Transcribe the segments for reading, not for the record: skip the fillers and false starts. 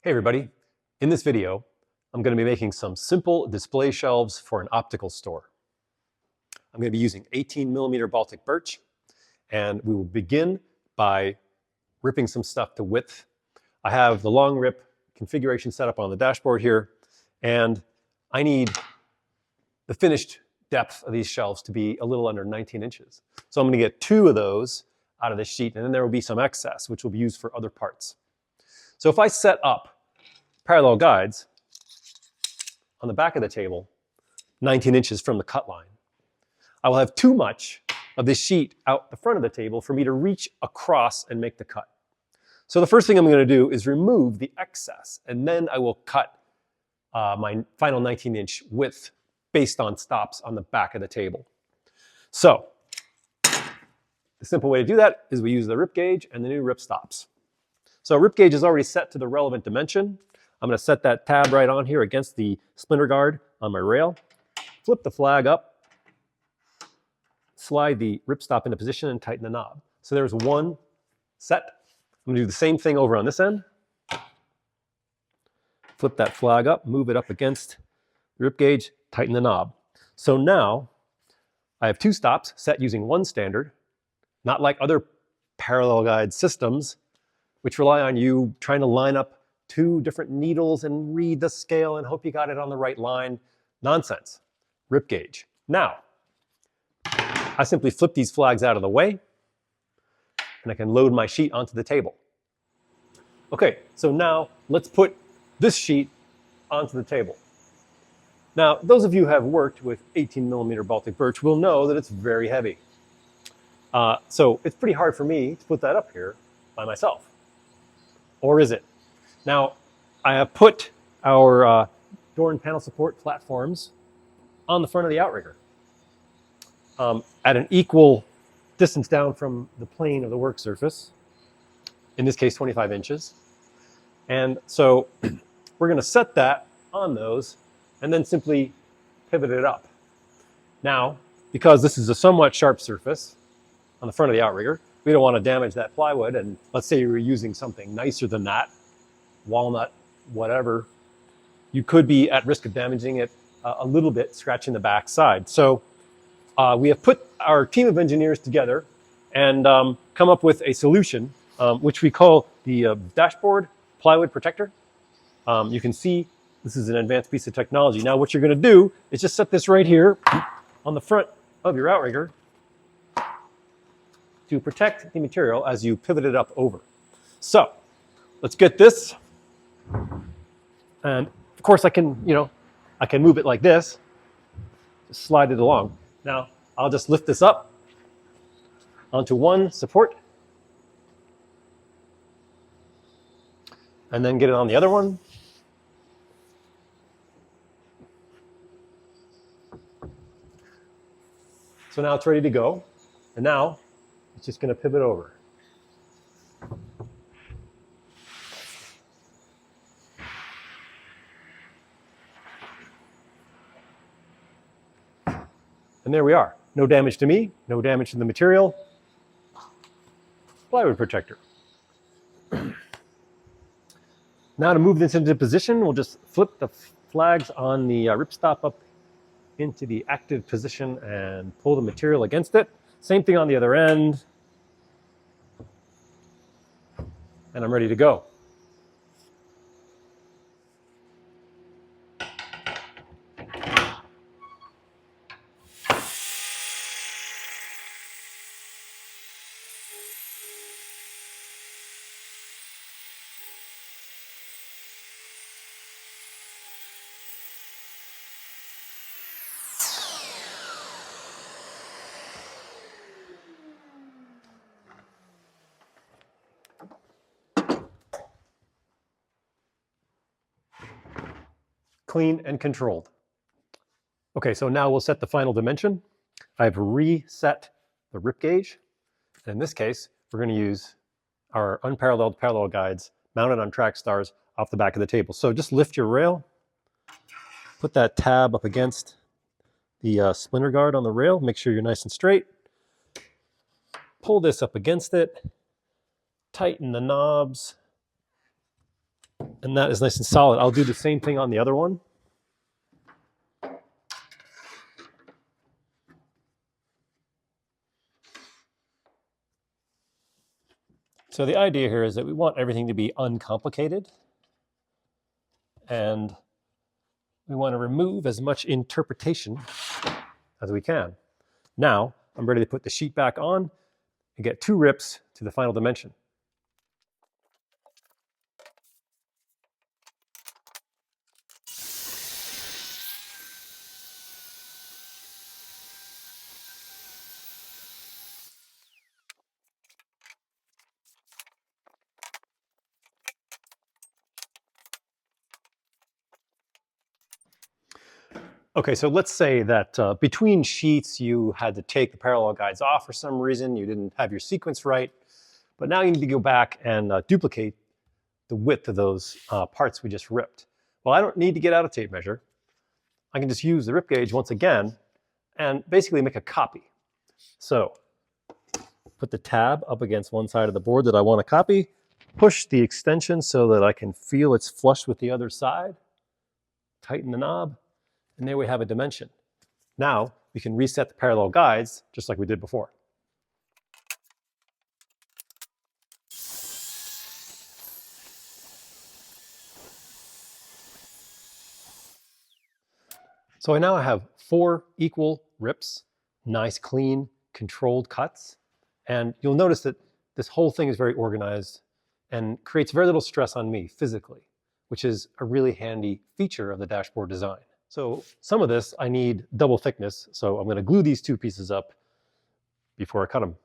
Hey everybody, in this video I'm going to be making some simple display shelves for an optical store. I'm going to be using 18mm Baltic birch, and we will begin by ripping some stuff to width. I have the long rip configuration set up on the dashboard here, and I need the finished depth of these shelves to be a little under 19 inches. So I'm going to get 2 of those out of this sheet, and then there will be some excess which will be used for other parts. So if I set up parallel guides on the back of the table, 19 inches from the cut line, I will have too much of this sheet out the front of the table for me to reach across and make the cut. So the first thing I'm going to do is remove the excess, and then I will cut my final 19-inch width based on stops on the back of the table. So the simple way to do that is we use the rip gauge and the new rip stops. So rip gauge is already set to the relevant dimension. I'm going to set that tab right on here against the splinter guard on my rail, flip the flag up, slide the ripstop into position, and tighten the knob. So there's one set. I'm going to do the same thing over on this end. Flip that flag up, move it up against the rip gauge, tighten the knob. So now I have 2 stops set using one standard, not like other parallel guide systems, which rely on you trying to line up 2 different needles and read the scale and hope you got it on the right line. Nonsense. Rip gauge. Now, I simply flip these flags out of the way, and I can load my sheet onto the table. Okay, so now let's put this sheet onto the table. Now, those of you who have worked with 18mm Baltic birch will know that it's very heavy. So it's pretty hard for me to put that up here by myself. Or is it? Now, I have put our door and panel support platforms on the front of the outrigger at an equal distance down from the plane of the work surface, in this case 25 inches. And so we're going to set that on those and then simply pivot it up. Now, because this is a somewhat sharp surface on the front of the outrigger, we don't want to damage that plywood, and let's say you were using something nicer than that, walnut, whatever, you could be at risk of damaging it a little bit, scratching the back side. So we have put our team of engineers together and come up with a solution, which we call the dashboard plywood protector. You can see this is an advanced piece of technology. Now what you're going to do is just set this right here on the front of your outrigger to protect the material as you pivot it up over. So let's get this. And of course I can move it like this, just slide it along. Now I'll just lift this up onto one support and then get it on the other one. So now it's ready to go. And now it's just going to pivot over. And there we are. No damage to me, no damage to the material. Plywood protector. Now to move this into position, we'll just flip the flags on the ripstop up into the active position and pull the material against it. Same thing on the other end. And I'm ready to go. Clean and controlled. Okay, so now we'll set the final dimension. I've reset the rip gauge. In this case, we're going to use our unparalleled parallel guides mounted on track stars off the back of the table. So just lift your rail, put that tab up against the splinter guard on the rail, make sure you're nice and straight. Pull this up against it, tighten the knobs, And that is nice and solid. I'll do the same thing on the other one. So the idea here is that we want everything to be uncomplicated, and we want to remove as much interpretation as we can. Now, I'm ready to put the sheet back on and get 2 rips to the final dimension. Okay, so let's say that between sheets you had to take the parallel guides off for some reason, you didn't have your sequence right, but now you need to go back and duplicate the width of those parts we just ripped. Well, I don't need to get out a tape measure. I can just use the rip gauge once again and basically make a copy. So put the tab up against one side of the board that I want to copy, push the extension so that I can feel it's flush with the other side, tighten the knob, and there we have a dimension. Now we can reset the parallel guides just like we did before. So I now have 4 equal rips, nice, clean, controlled cuts. And you'll notice that this whole thing is very organized and creates very little stress on me physically, which is a really handy feature of the dashboard design. So some of this I need double thickness, so I'm going to glue these 2 pieces up before I cut them.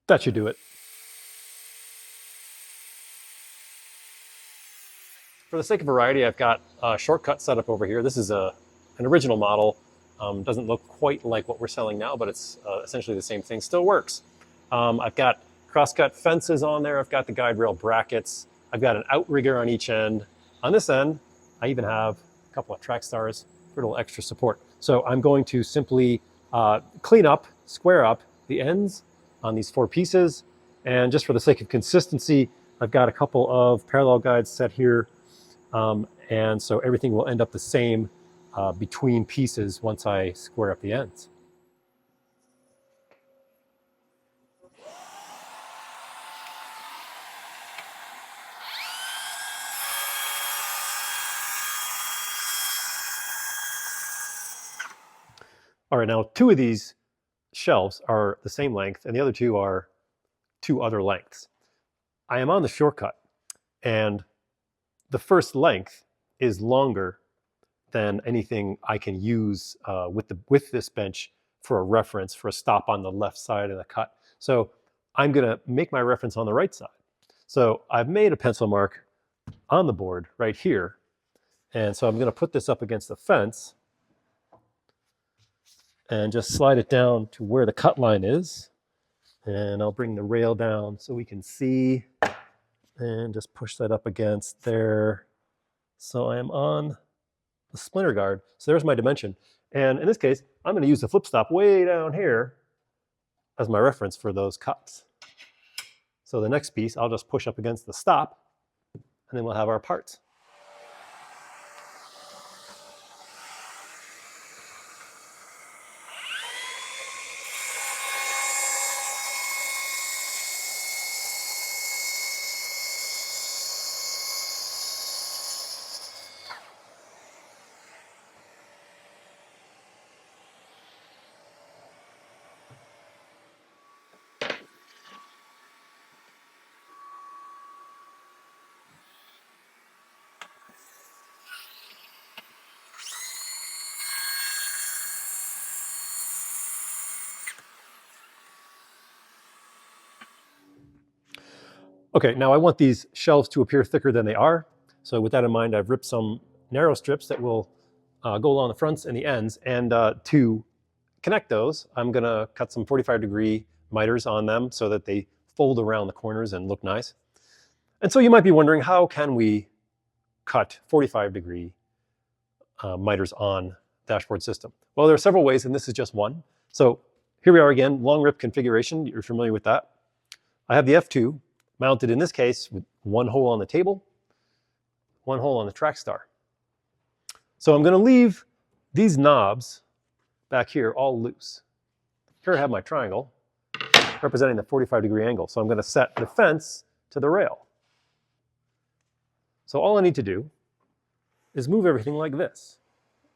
That should do it. For the sake of variety, I've got a shortcut set up over here. This is an original model. Doesn't look quite like what we're selling now, but it's essentially the same thing. Still works. I've got cross-cut fences on there. I've got the guide rail brackets. I've got an outrigger on each end. On this end, I even have a couple of track stars for a little extra support. So I'm going to simply clean up, square up the ends on these 4 pieces. And just for the sake of consistency, I've got a couple of parallel guides set here. And so everything will end up the same between pieces once I square up the ends. All right, now 2 of these shelves are the same length and the other 2 are 2 other lengths. I am on the shortcut, and the first length is longer than anything I can use with this bench for a reference for a stop on the left side of the cut. So I'm going to make my reference on the right side. So I've made a pencil mark on the board right here. And so I'm going to put this up against the fence and just slide it down to where the cut line is. And I'll bring the rail down so we can see, and just push that up against there. So I am on the splinter guard. So there's my dimension. And in this case, I'm going to use the flip stop way down here as my reference for those cuts. So the next piece, I'll just push up against the stop, and then we'll have our parts. Okay, now I want these shelves to appear thicker than they are. So with that in mind, I've ripped some narrow strips that will go along the fronts and the ends. And to connect those, I'm gonna cut some 45-degree miters on them so that they fold around the corners and look nice. And so you might be wondering, how can we cut 45-degree miters on dashboard system? Well, there are several ways, and this is just one. So here we are again, long rip configuration. You're familiar with that. I have the F2 mounted in this case with one hole on the table, one hole on the track star. So I'm going to leave these knobs back here all loose. Here I have my triangle representing the 45-degree angle. So I'm going to set the fence to the rail. So all I need to do is move everything like this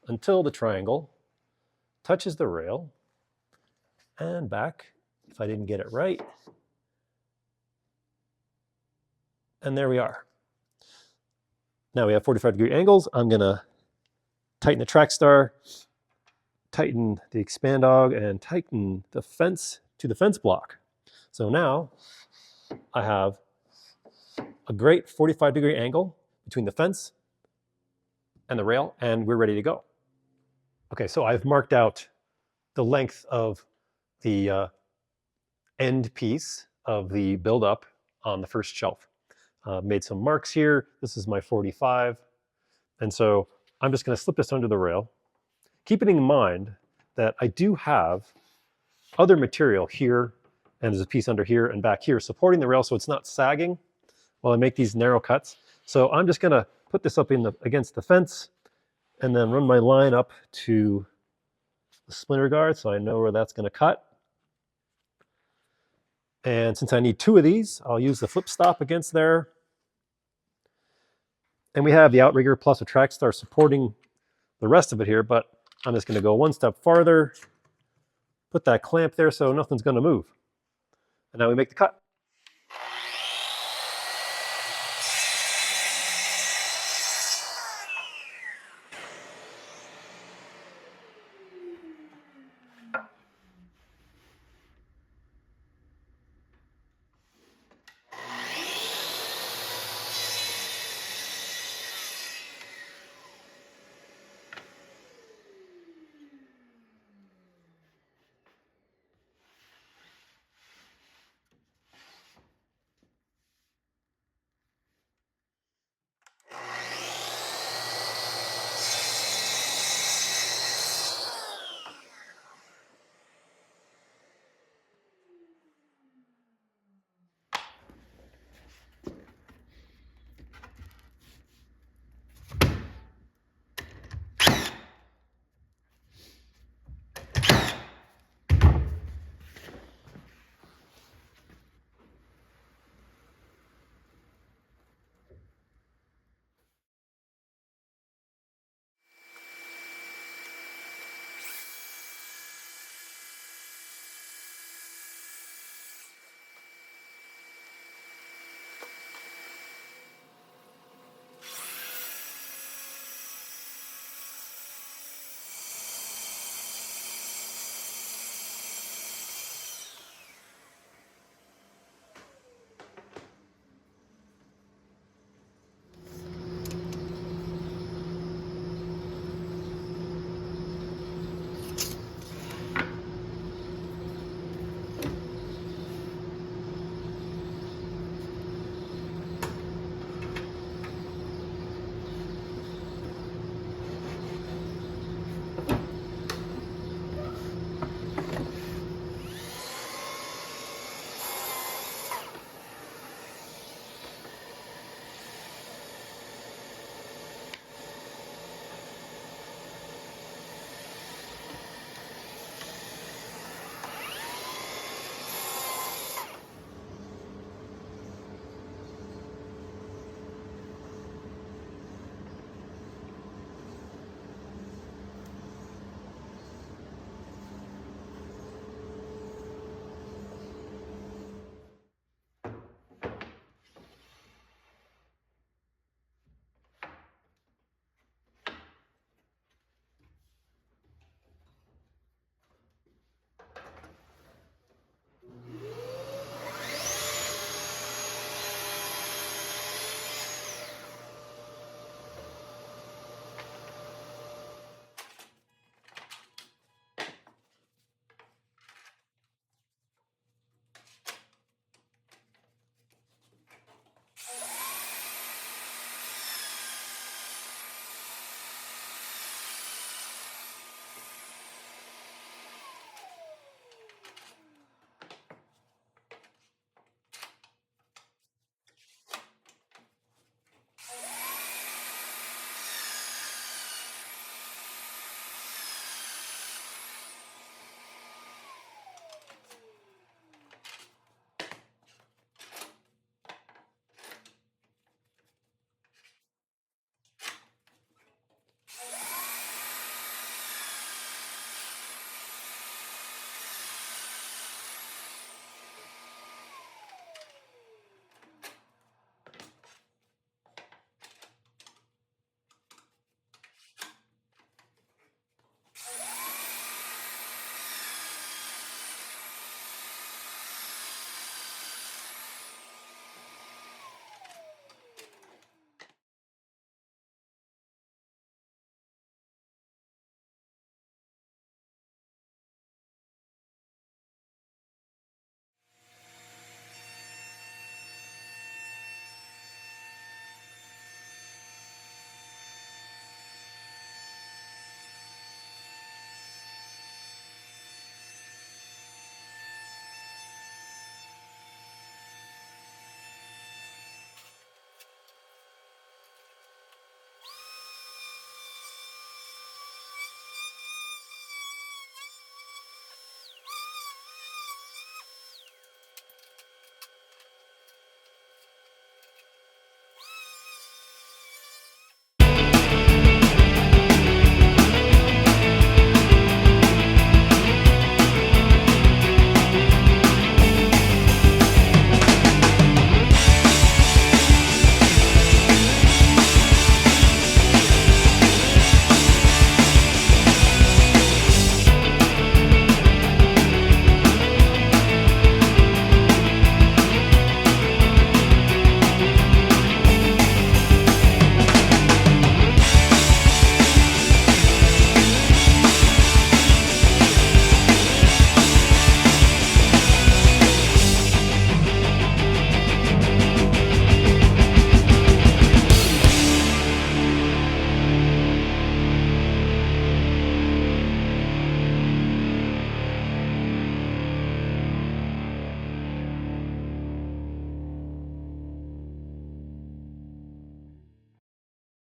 until the triangle touches the rail and back, if I didn't get it right. And there we are. Now we have 45-degree angles. I'm going to tighten the track star, tighten the expandog, and tighten the fence to the fence block. So now I have a great 45-degree angle between the fence and the rail, and we're ready to go. Okay, so I've marked out the length of the end piece of the build-up on the first shelf. Made some marks here. This is my 45. And so I'm just going to slip this under the rail, keeping in mind that I do have other material here, and there's a piece under here and back here supporting the rail so it's not sagging while I make these narrow cuts. So I'm just going to put this up against the fence and then run my line up to the splinter guard so I know where that's going to cut. And since I need two of these, I'll use the flip stop against there. And we have the outrigger plus a track star supporting the rest of it here, but I'm just going to go one step farther, put that clamp there so nothing's going to move. And now we make the cut.